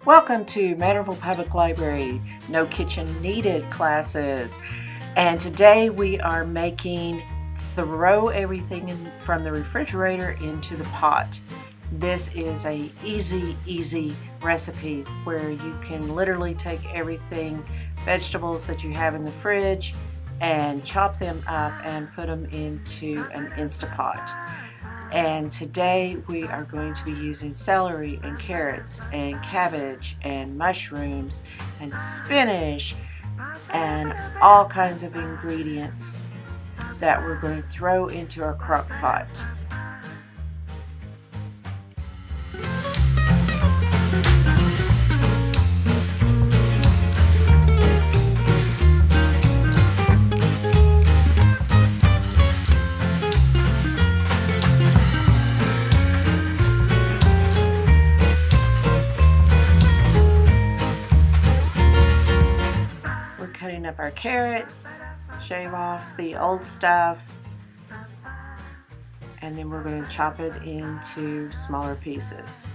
Welcome to Manorville Public Library No Kitchen Needed classes, and today we are making throw everything from the refrigerator into the pot. This is a easy recipe where you can literally take everything, vegetables that you have in the fridge, and chop them up and put them into an Instapot. And today we are going to be using celery and carrots and cabbage and mushrooms and spinach and all kinds of ingredients that we're going to throw into our crock pot. Cutting up our carrots, shave off the old stuff, and then we're going to chop it into smaller pieces.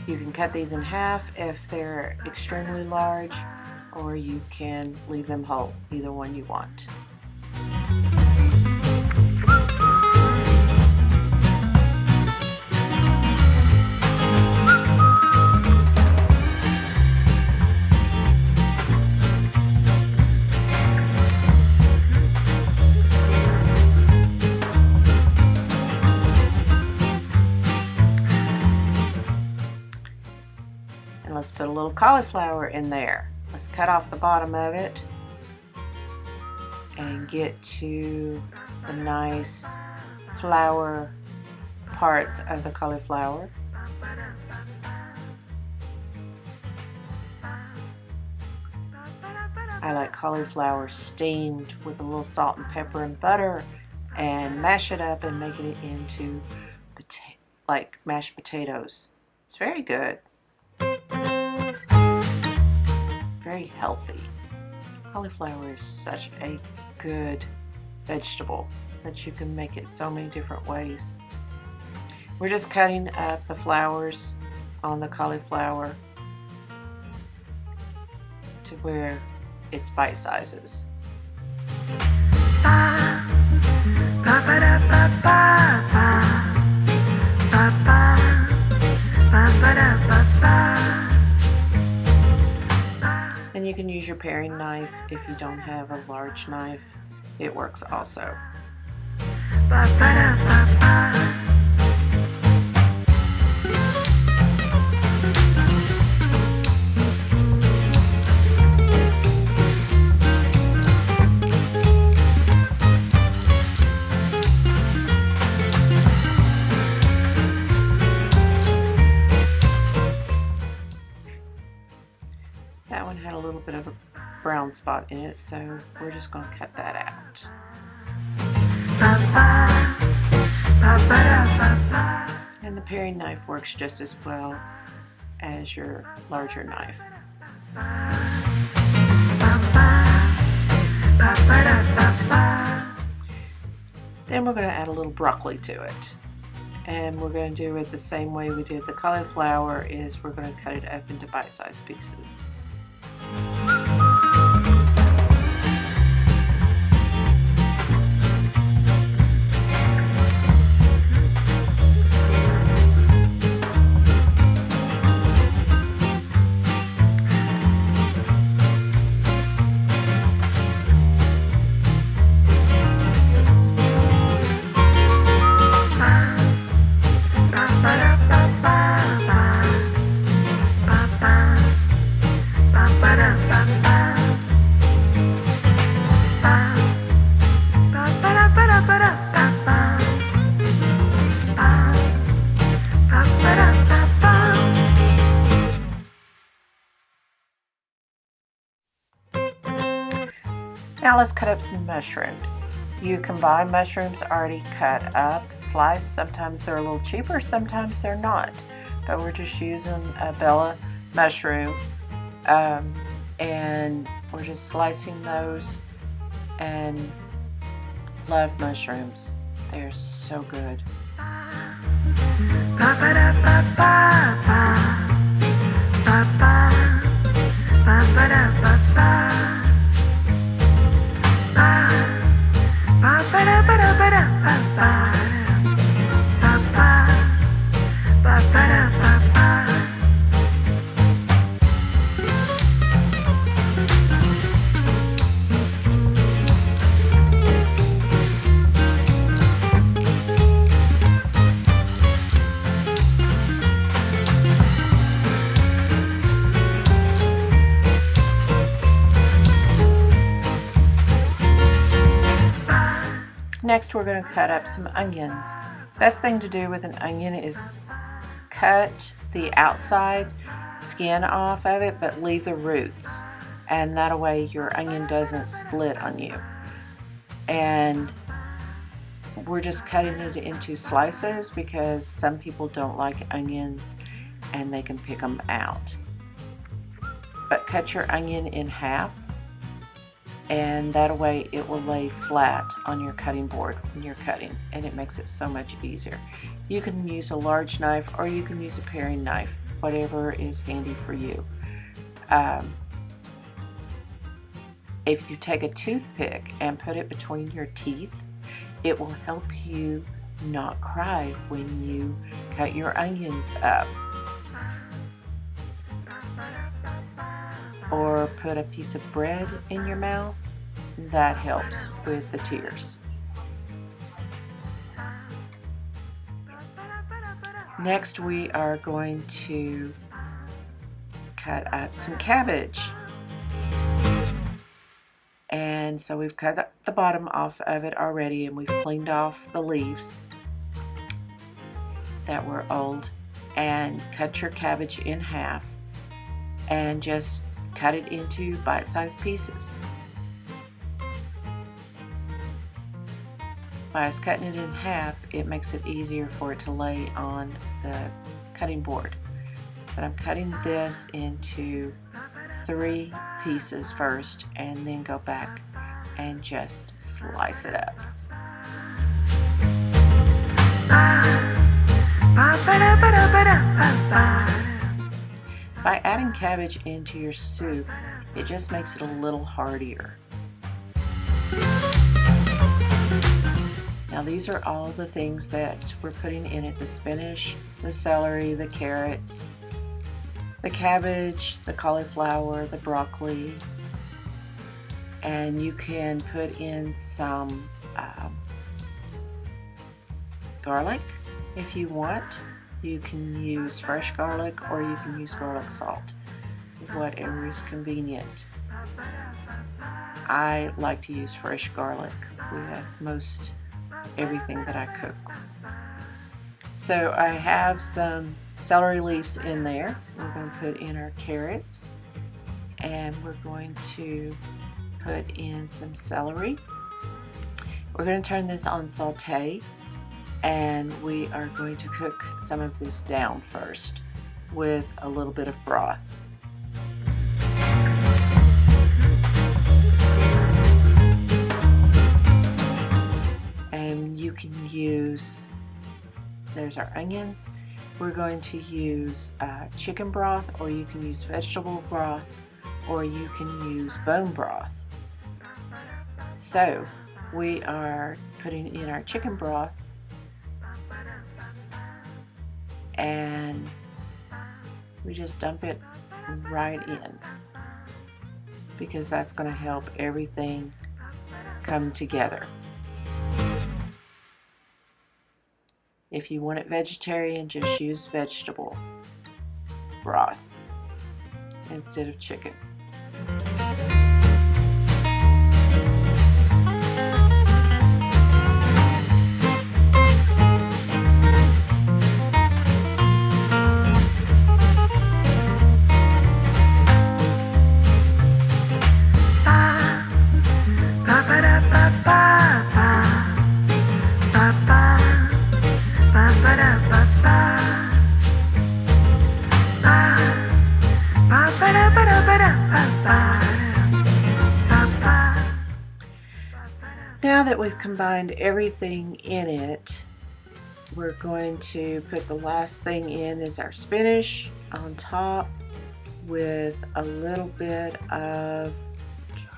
You can cut these in half if they're extremely large, or you can leave them whole, either one you want. Let's put a little cauliflower in there. Let's cut off the bottom of it and get to the nice flower parts of the cauliflower. I like cauliflower steamed with a little salt and pepper and butter, and mash it up and make it into like mashed potatoes. It's very good. Very healthy. Cauliflower is such a good vegetable that you can make it so many different ways. We're just cutting up the flowers on the cauliflower to where it's bite sizes. And you can use your paring knife if you don't have a large knife. It works also. That one had a little bit of a brown spot in it, so we're just going to cut that out. And the paring knife works just as well as your larger knife. Then we're going to add a little broccoli to it. And we're going to do it the same way we did the cauliflower, is we're going to cut it up into bite-sized pieces. Now let's cut up some mushrooms. You can buy mushrooms already cut up, sliced. Sometimes they're a little cheaper, sometimes they're not. But we're just using a Bella mushroom, and we're just slicing those. And love mushrooms. They're so good. Next, we're going to cut up some onions. Best thing to do with an onion is cut the outside skin off of it, but leave the roots, and that way your onion doesn't split on you. And we're just cutting it into slices because some people don't like onions and they can pick them out. But cut your onion in half, and that way it will lay flat on your cutting board when you're cutting, and it makes it so much easier. You can use a large knife or you can use a paring knife, whatever is handy for you. If you take a toothpick and put it between your teeth, it will help you not cry when you cut your onions up. Or put a piece of bread in your mouth, that helps with the tears. Next, we are going to cut up some cabbage. And so we've cut the bottom off of it already, and we've cleaned off the leaves that were old. And cut your cabbage in half and just cut it into bite-sized pieces. By us cutting it in half, it makes it easier for it to lay on the cutting board. But I'm cutting this into 3 pieces first, and then go back and just slice it up. By adding cabbage into your soup, it just makes it a little heartier. Now these are all the things that we're putting in it: the spinach, the celery, the carrots, the cabbage, the cauliflower, the broccoli, and you can put in some garlic if you want. You can use fresh garlic or you can use garlic salt, whatever is convenient. I like to use fresh garlic with most everything that I cook. So I have some celery leaves in there. We're going to put in our carrots, and we're going to put in some celery. We're going to turn this on saute, and we are going to cook some of this down first with a little bit of broth. And you can use, there's our onions. We're going to use chicken broth, or you can use vegetable broth, or you can use bone broth. So we are putting in our chicken broth, and we just dump it right in, because that's going to help everything come together. If you want it vegetarian, just use vegetable broth instead of chicken. Now that we've combined everything in it, we're going to put the last thing in is our spinach on top with a little bit of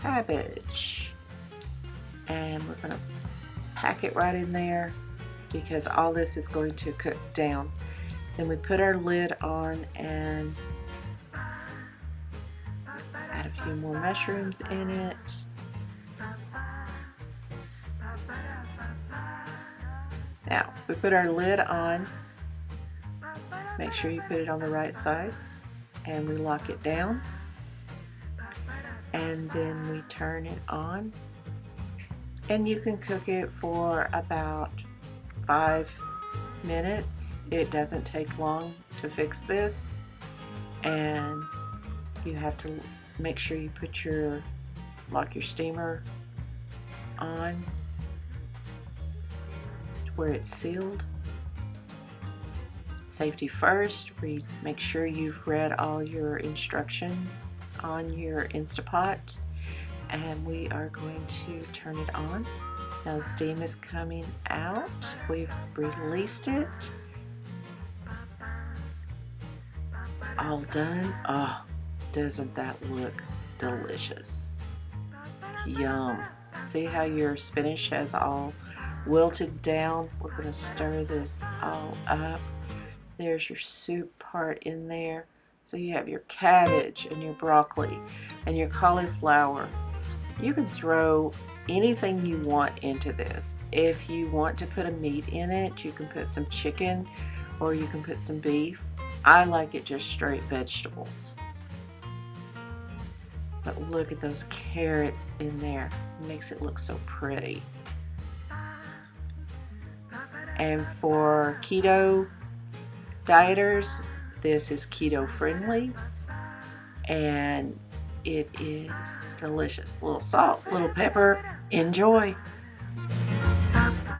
cabbage, and we're going to pack it right in there because all this is going to cook down. Then we put our lid on and add a few more mushrooms in it. Now we put our lid on, make sure you put it on the right side, and we lock it down, and then we turn it on, and you can cook it for about 5 minutes. It doesn't take long to fix this, and you have to make sure you put lock your steamer on where it's sealed. Safety first, make sure you've read all your instructions on your Instapot, and we are going to turn it on. Now steam is coming out. We've released it. It's all done. Oh, doesn't that look delicious? Yum. See how your spinach has all wilted down? We're going to stir this all up. There's your soup part in there. So you have your cabbage and your broccoli and your cauliflower. You can throw anything you want into this. If you want to put a meat in it, you can put some chicken or you can put some beef. I like it just straight vegetables. But look at those carrots in there. It makes it look so pretty. And for keto dieters, this is keto friendly and it is delicious. A little salt, a little pepper. Enjoy.